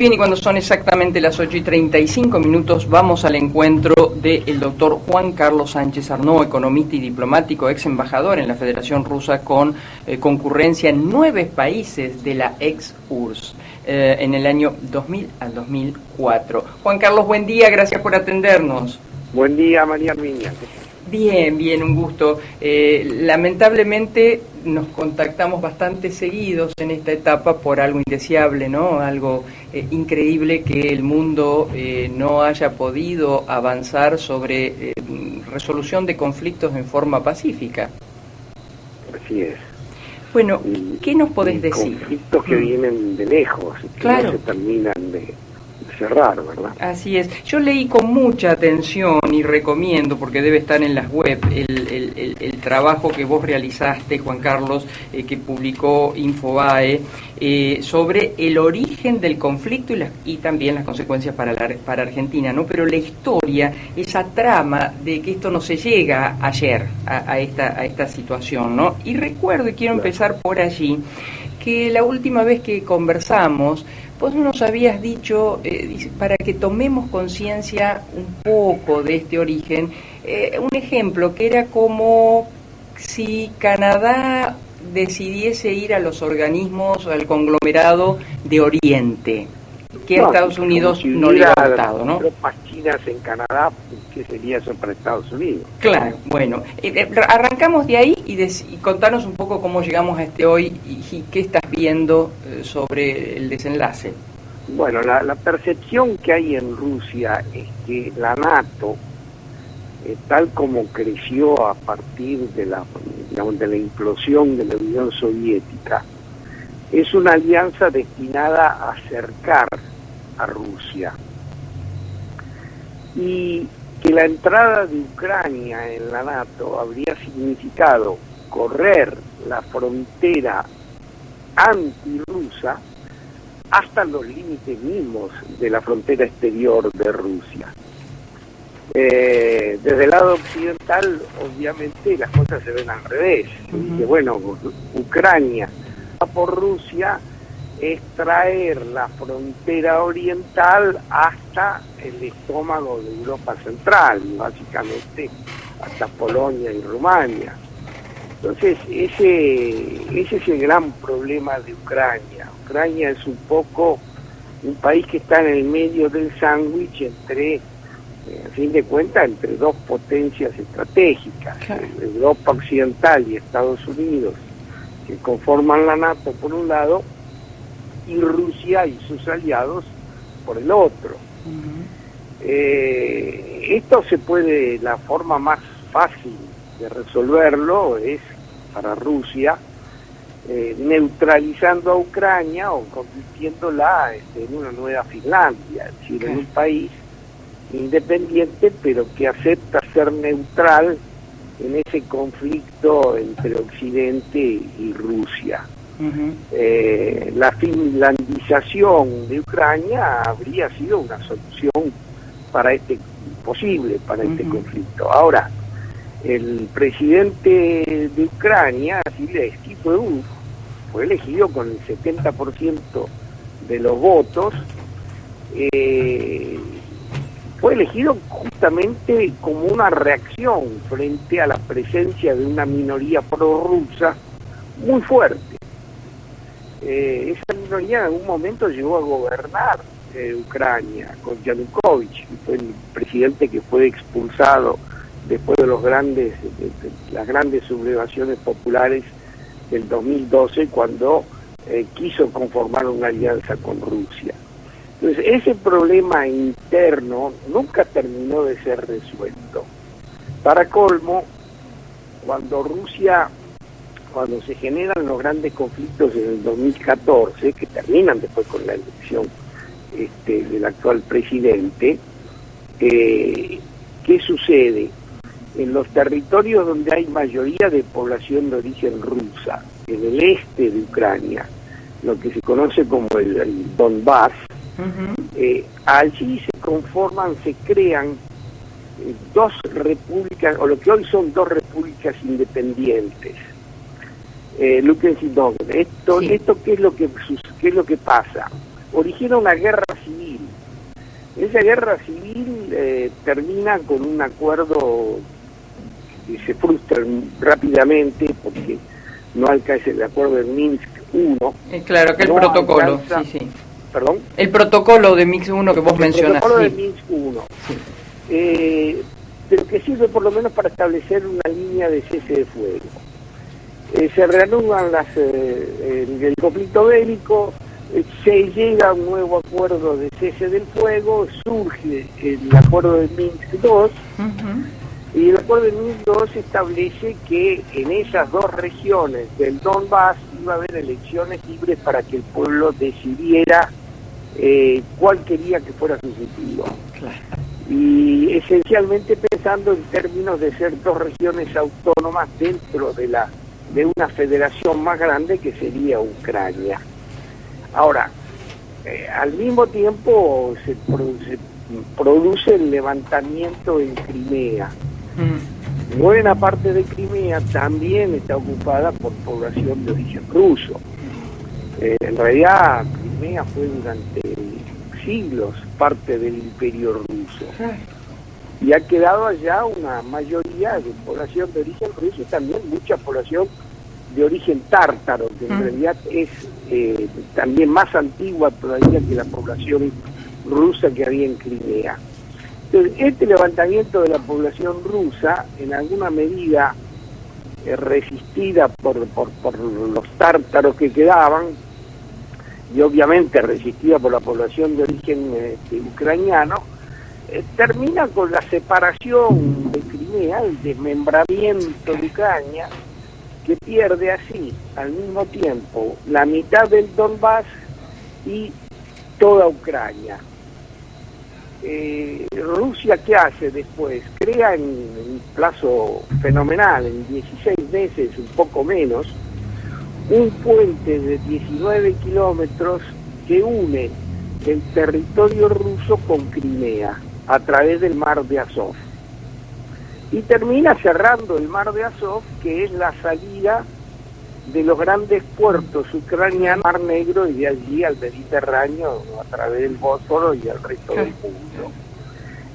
Bien, y cuando son exactamente las 8:35, vamos al encuentro del doctor Juan Carlos Sánchez Arnaud, economista y diplomático, ex embajador en la Federación Rusa con concurrencia en 9 países de la ex-URSS en el año 2000 al 2004. Juan Carlos, buen día, gracias por atendernos. Buen día, María Arminia. Bien, un gusto. Lamentablemente nos contactamos bastante seguidos en esta etapa por algo indeseable, ¿no? Algo increíble que el mundo no haya podido avanzar sobre resolución de conflictos en forma pacífica. Así es. Bueno, ¿qué nos podés decir? Conflictos que vienen de lejos, que claro, no se terminan de cerrar, ¿verdad? Así es. Yo leí con mucha atención y recomiendo, porque debe estar en las web, el trabajo que vos realizaste, Juan Carlos, que publicó Infobae, sobre el origen del conflicto y también las consecuencias para Argentina, ¿no? Pero la historia, esa trama de que esto no se llega ayer a esta situación, ¿no? Y recuerdo, y quiero empezar por allí, que la última vez que conversamos, vos nos habías dicho, para que tomemos conciencia un poco de este origen, un ejemplo que era como si Canadá decidiese ir a los organismos, al conglomerado de Oriente, que no, Estados Unidos no le ha gustado, ¿no? Tropas chinas en Canadá, ¿qué sería eso para Estados Unidos? Claro, bueno, arrancamos de ahí y contanos un poco cómo llegamos a hoy y qué estás viendo sobre el desenlace. Bueno, la percepción que hay en Rusia es que la NATO, tal como creció a partir de la implosión de la Unión Soviética, es una alianza destinada a acercar a Rusia. Y que la entrada de Ucrania en la NATO habría significado correr la frontera antirrusa hasta los límites mismos de la frontera exterior de Rusia. Desde el lado occidental, obviamente, las cosas se ven al revés. Dice, bueno, Ucrania va por Rusia, es traer la frontera oriental hasta el estómago de Europa Central, básicamente hasta Polonia y Rumania. Entonces, ese es el gran problema de Ucrania. Ucrania es un poco un país que está en el medio del sándwich entre, a fin de cuentas, entre dos potencias estratégicas, claro, Europa Occidental y Estados Unidos, que conforman la NATO por un lado, y Rusia y sus aliados por el otro. Esto se puede, la forma más fácil de resolverlo es para Rusia neutralizando a Ucrania o convirtiéndola en una nueva Finlandia, es decir, en un país independiente pero que acepta ser neutral en ese conflicto entre Occidente y Rusia. La finlandización de Ucrania habría sido una solución posible para este conflicto. Ahora, el presidente de Ucrania, Zelensky, fue elegido con el 70% de los votos. Fue elegido justamente como una reacción frente a la presencia de una minoría prorrusa muy fuerte. Esa minoría en algún momento llegó a gobernar Ucrania con Yanukovych, que fue el presidente que fue expulsado después de las grandes sublevaciones populares del 2012, cuando quiso conformar una alianza con Rusia. Entonces, ese problema interno nunca terminó de ser resuelto. Para colmo, cuando se generan los grandes conflictos en el 2014, que terminan después con la elección del actual presidente, ¿qué sucede? En los territorios donde hay mayoría de población de origen rusa, en el este de Ucrania, lo que se conoce como el Donbass, allí se crean dos repúblicas, o lo que hoy son dos repúblicas independientes. Esto ¿qué es lo que pasa? origina una guerra civil. Esa guerra civil termina con un acuerdo que se frustra rápidamente porque no alcanza el acuerdo de Minsk I. Claro, que el protocolo, alcanza, sí. ¿Perdón? El protocolo de Minsk I que vos mencionas. El protocolo sí. de Minsk I. Pero que sirve por lo menos para establecer una línea de cese de fuego. Se reanudan el conflicto bélico, se llega a un nuevo acuerdo de cese del fuego, surge el acuerdo de Minsk II, y el acuerdo de Minsk II establece que en esas dos regiones del Donbass iba a haber elecciones libres para que el pueblo decidiera cuál quería que fuera su futuro. Claro. Y esencialmente pensando en términos de ser dos regiones autónomas dentro de una federación más grande que sería Ucrania. Ahora, al mismo tiempo se produce el levantamiento en Crimea. Buena parte de Crimea también está ocupada por población de origen ruso. En realidad, Crimea fue durante siglos parte del imperio ruso. Y ha quedado allá una mayoría de población de origen ruso y también mucha población de origen tártaro, que en realidad es también más antigua todavía que la población rusa que había en Crimea. Entonces, este levantamiento de la población rusa, en alguna medida resistida por los tártaros que quedaban, y obviamente resistida por la población de origen ucraniano, termina con la separación de Crimea, el desmembramiento de Ucrania, que pierde así, al mismo tiempo, la mitad del Donbass y toda Ucrania. Rusia, ¿qué hace después? Crea en un plazo fenomenal, en 16 meses, un poco menos, un puente de 19 kilómetros que une el territorio ruso con Crimea a través del mar de Azov. Y termina cerrando el mar de Azov, que es la salida de los grandes puertos ucranianos al Mar Negro y de allí al Mediterráneo a través del Bósforo y al resto del mundo.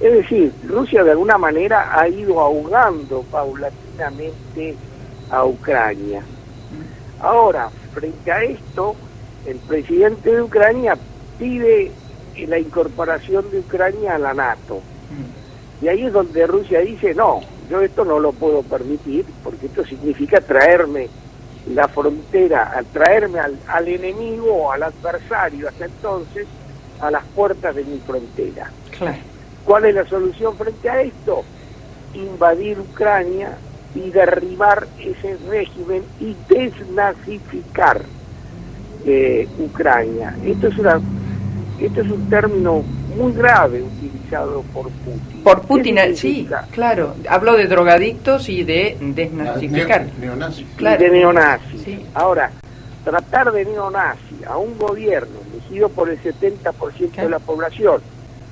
Es decir, Rusia de alguna manera ha ido ahogando paulatinamente a Ucrania. Ahora, frente a esto, el presidente de Ucrania pide la incorporación de Ucrania a la NATO. Y ahí es donde Rusia dice, no, yo esto no lo puedo permitir, porque esto significa traerme la frontera, traerme al enemigo o al adversario hasta entonces a las puertas de mi frontera. Claro. ¿Cuál es la solución frente a esto? Invadir Ucrania y derribar ese régimen y desnazificar Ucrania. Esto es un término muy grave utilizado por Putin. Por Putin, sí, claro. Hablo de drogadictos y de desnazificar. Neonazis. Claro. De neonazis. Sí. Ahora, tratar de neonazi a un gobierno elegido por el 70% de la población,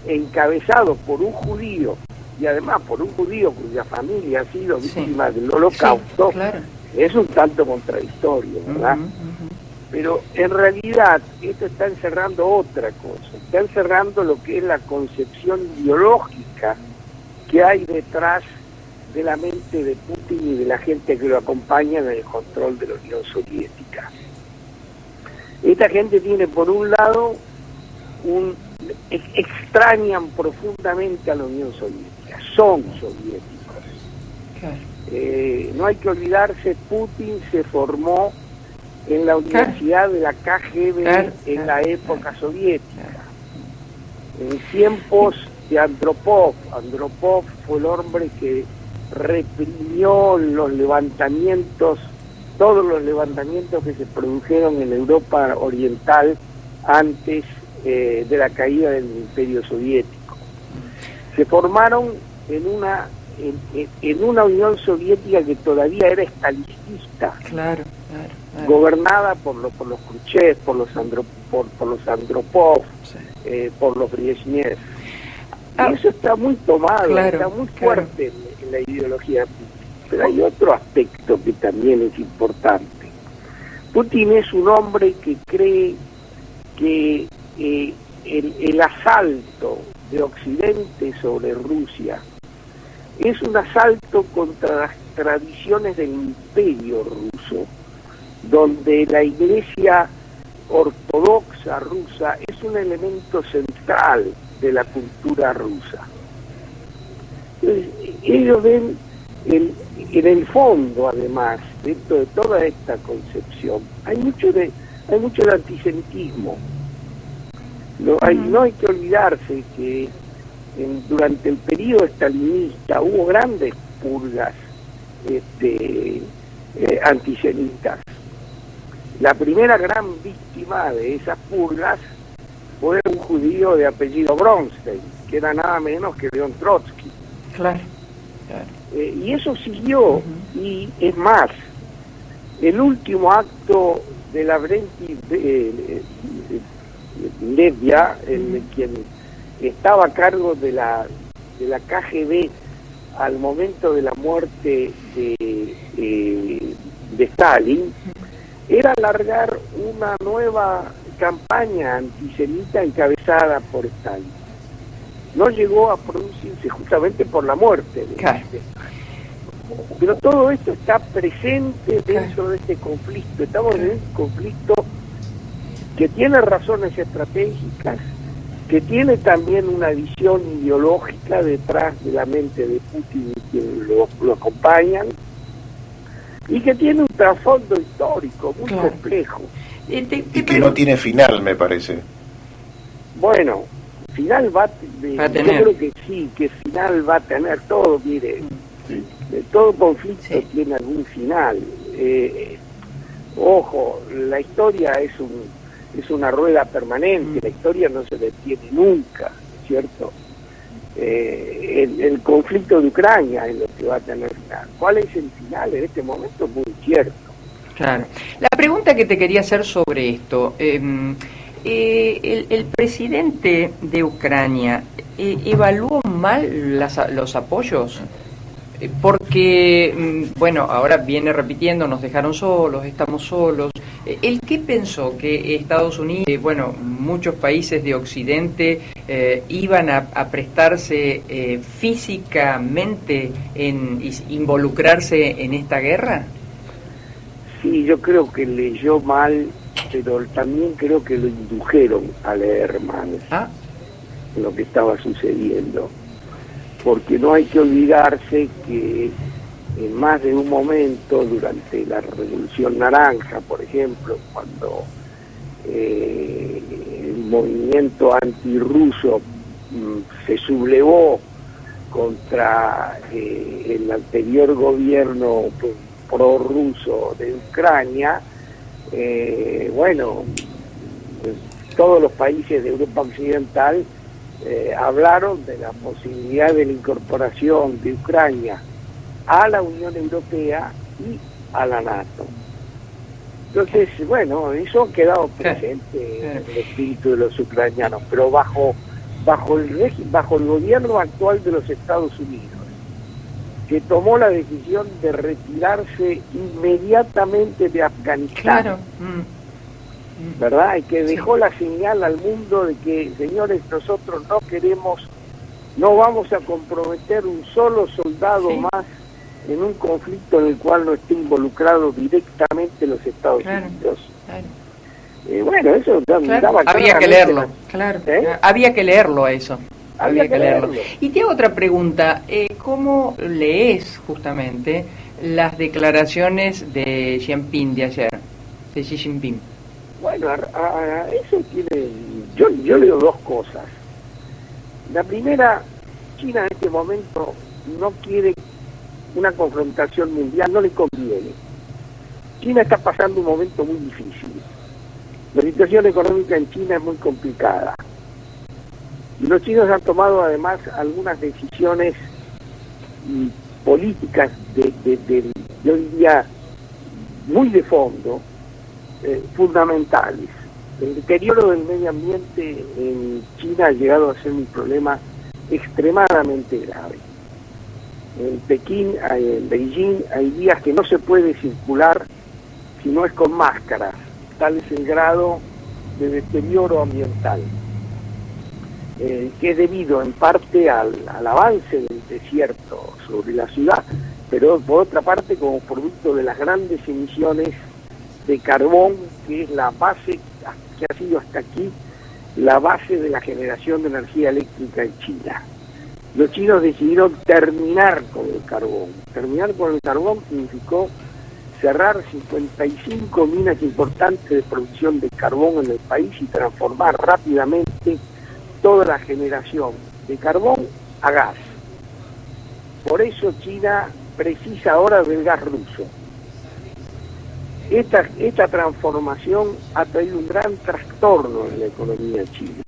encabezado por un judío, y además por un judío cuya familia ha sido víctima del Holocausto, claro, es un tanto contradictorio, ¿verdad? Pero en realidad esto está encerrando otra cosa, está encerrando lo que es la concepción ideológica que hay detrás de la mente de Putin y de la gente que lo acompaña en el control de la Unión Soviética. Esta gente tiene por un lado extrañan profundamente a la Unión Soviética, son soviéticos. Claro. No hay que olvidarse, Putin se formó en la Universidad de la KGB en la época soviética, en tiempos de Andropov. Andropov fue el hombre que reprimió los levantamientos, todos los levantamientos que se produjeron en Europa Oriental antes de la caída del Imperio Soviético. Se formaron en una Unión Soviética que todavía era estalinista, claro. Gobernada por los Khrushchev, por los Andropov, por los Brezhnev. Y eso está muy tomado, está muy fuerte en la ideología de Putin. Pero hay otro aspecto que también es importante. Putin es un hombre que cree que el asalto de Occidente sobre Rusia es un asalto contra las tradiciones del imperio ruso, donde la Iglesia ortodoxa rusa es un elemento central de la cultura rusa. Entonces, ellos ven en el fondo, además, dentro de toda esta concepción, hay mucho de antisemitismo. No hay que olvidarse que durante el periodo estalinista hubo grandes purgas antisemitas. La primera gran víctima de esas purgas fue un judío de apellido Bronstein, que era nada menos que León Trotsky. Claro. Y eso siguió, y es más, el último acto de la Lavrenti Levia, quien estaba a cargo de la KGB al momento de la muerte de Stalin, era alargar una nueva campaña antisemita encabezada por Stalin. No llegó a producirse justamente por la muerte de Stalin. Pero todo esto está presente dentro de este conflicto. Estamos en un conflicto que tiene razones estratégicas, que tiene también una visión ideológica detrás de la mente de Putin y quienes lo acompañan, y que tiene un trasfondo histórico muy complejo. Y que no tiene final, me parece. Bueno, final va a tener. Yo creo que sí, que final va a tener todo, mire. Sí. Todo conflicto tiene algún final. Ojo, la historia es una rueda permanente, la historia no se detiene nunca, ¿cierto? El conflicto de Ucrania es lo que va a tener final. ¿Cuál es el final en este momento? Muy cierto. Claro. La pregunta que te quería hacer sobre esto, el presidente de Ucrania evaluó mal los apoyos, porque, bueno, ahora viene repitiendo, nos dejaron solos, estamos solos. ¿El qué pensó? Que Estados Unidos, muchos países de Occidente iban a prestarse físicamente en involucrarse en esta guerra? Sí, yo creo que leyó mal, pero también creo que lo indujeron a leer mal lo que estaba sucediendo. Porque no hay que olvidarse que en más de un momento, durante la Revolución Naranja, por ejemplo, cuando el movimiento antirruso se sublevó contra el anterior gobierno prorruso de Ucrania, todos los países de Europa Occidental hablaron de la posibilidad de la incorporación de Ucrania a la Unión Europea y a la NATO. Entonces, eso ha quedado presente en el espíritu de los ucranianos, pero bajo el gobierno actual de los Estados Unidos, que tomó la decisión de retirarse inmediatamente de Afganistán. ¿Verdad? Y que dejó la señal al mundo de que, señores, nosotros no vamos a comprometer un solo soldado más en un conflicto en el cual no esté involucrado directamente los Estados Unidos. Eso daba había que leerlo, había que leerlo eso. Había que leerlo. Y te hago otra pregunta, ¿cómo lees justamente las declaraciones de Xi Jinping de ayer, de Xi Jinping? Eso tiene... Yo leo dos cosas. La primera, China en este momento no quiere una confrontación mundial, no le conviene. China está pasando un momento muy difícil. La situación económica en China es muy complicada. Y los chinos han tomado además algunas decisiones políticas yo diría, muy de fondo, fundamentales. El deterioro del medio ambiente en China ha llegado a ser un problema extremadamente grave. En Beijing hay días que no se puede circular si no es con máscaras. Tal es el grado de deterioro ambiental, que es debido en parte al avance del desierto sobre la ciudad, pero por otra parte como producto de las grandes emisiones de carbón, que es la base, que ha sido hasta aquí la base de la generación de energía eléctrica en China. Los chinos decidieron terminar con el carbón. Terminar con el carbón significó cerrar 55 minas importantes de producción de carbón en el país y transformar rápidamente toda la generación de carbón a gas. Por eso China precisa ahora del gas ruso. Esta transformación ha traído un gran trastorno en la economía china.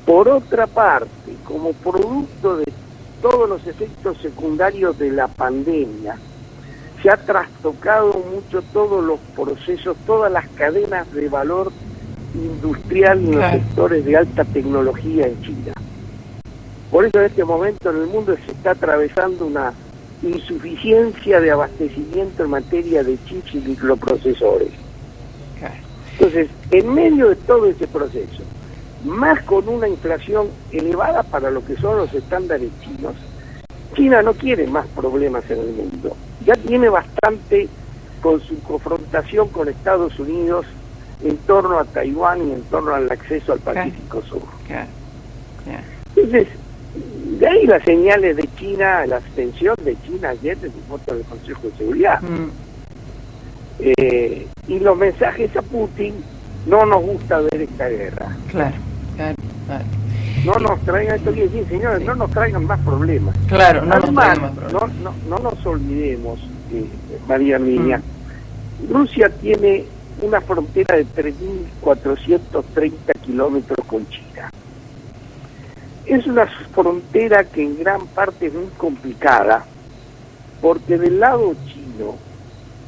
Por otra parte, como producto de todos los efectos secundarios de la pandemia, se ha trastocado mucho todos los procesos, todas las cadenas de valor industrial en los sectores de alta tecnología en China. Por eso en este momento en el mundo se está atravesando una insuficiencia de abastecimiento en materia de chips y microprocesores. Entonces, en medio de todo ese proceso, más con una inflación elevada para lo que son los estándares chinos, China no quiere más problemas en el mundo. Ya tiene bastante con su confrontación con Estados Unidos en torno a Taiwán y en torno al acceso al Pacífico Sur. Entonces, de ahí las señales de China, la abstención de China ayer en el voto del Consejo de Seguridad. Y los mensajes a Putin: no nos gusta ver esta guerra. Claro. No nos traigan, esto quiere decir, señores, no nos traigan más problemas. Claro, además, no nos olvidemos, María Herminia, Rusia tiene una frontera de 3.430 kilómetros con China. Es una frontera que en gran parte es muy complicada, porque del lado chino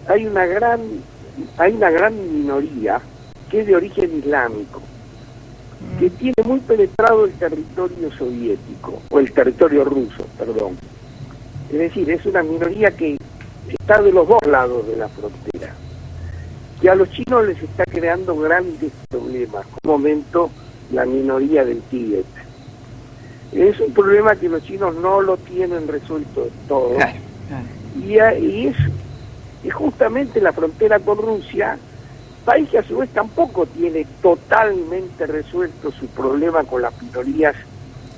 hay una gran minoría que es de origen islámico, que tiene muy penetrado el territorio soviético, o el territorio ruso, perdón. Es decir, es una minoría que está de los dos lados de la frontera, que a los chinos les está creando grandes problemas. Un momento, la minoría del Tíbet. Es un problema que los chinos no lo tienen resuelto del todo. Y es justamente la frontera con Rusia, país que a su vez tampoco tiene totalmente resuelto su problema con las minorías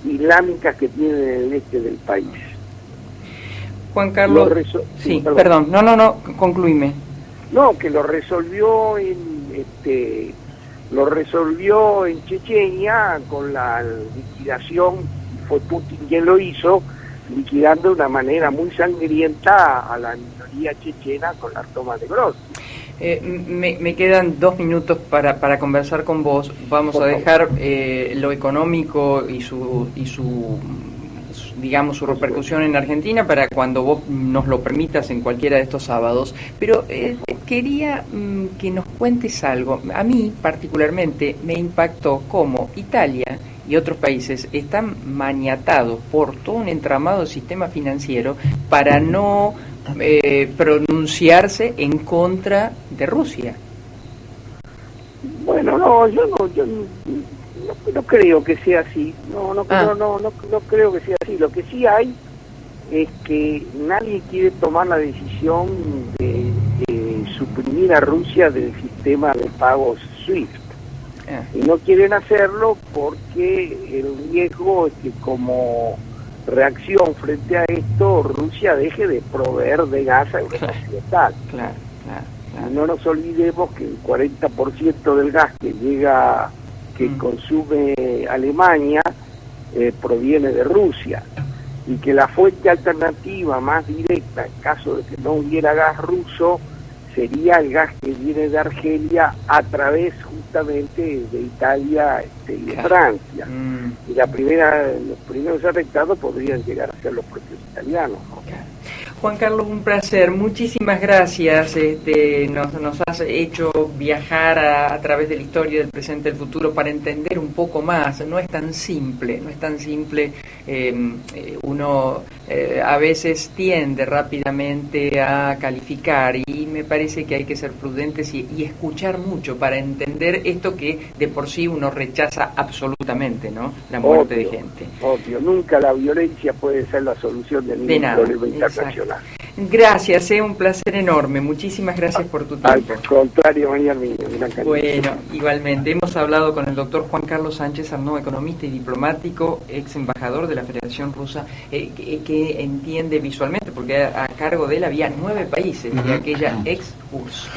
islámicas que tienen en el este del país. Juan Carlos, sí, perdón, concluime. No, que lo resolvió en Chechenia con la liquidación, fue Putin quien lo hizo, liquidando de una manera muy sangrienta a la minoría chechena con la toma de Grozny. Me quedan 2 minutos para conversar con vos. Vamos a dejar lo económico y su digamos, su repercusión en Argentina para cuando vos nos lo permitas en cualquiera de estos sábados. Pero quería que nos cuentes algo. A mí particularmente me impactó cómo Italia y otros países están maniatados por todo un entramado del sistema financiero para no pronunciarse en contra de Rusia. Bueno, yo no creo que sea así. No creo que sea así. Lo que sí hay es que nadie quiere tomar la decisión de suprimir a Rusia del sistema de pagos SWIFT. Y no quieren hacerlo porque el riesgo es que como reacción frente a esto Rusia deje de proveer de gas a Europa Occidental. Y no nos olvidemos que el 40% del gas que consume Alemania proviene de Rusia, y que la fuente alternativa más directa en caso de que no hubiera gas ruso sería el gas que viene de Argelia a través justamente de Italia y de Francia. Y los primeros afectados podrían llegar a ser los propios italianos, ¿no? Juan Carlos, un placer, muchísimas gracias. Nos has hecho viajar a través de la historia, del presente, del futuro, para entender un poco más. No es tan simple, uno a veces tiende rápidamente a calificar, y me parece que hay que ser prudentes y escuchar mucho para entender esto que de por sí uno rechaza absolutamente, ¿no? La muerte de gente. Obvio, nunca la violencia puede ser la solución de ningún problema internacional. Gracias, un placer enorme. Muchísimas gracias por tu tiempo. Al contrario, María Armiño. Bueno, igualmente. Hemos hablado con el doctor Juan Carlos Sánchez Arnaud, economista y diplomático, ex embajador de la Federación Rusa, que entiende visualmente, porque a cargo de él había 9 países de aquella ex URSS.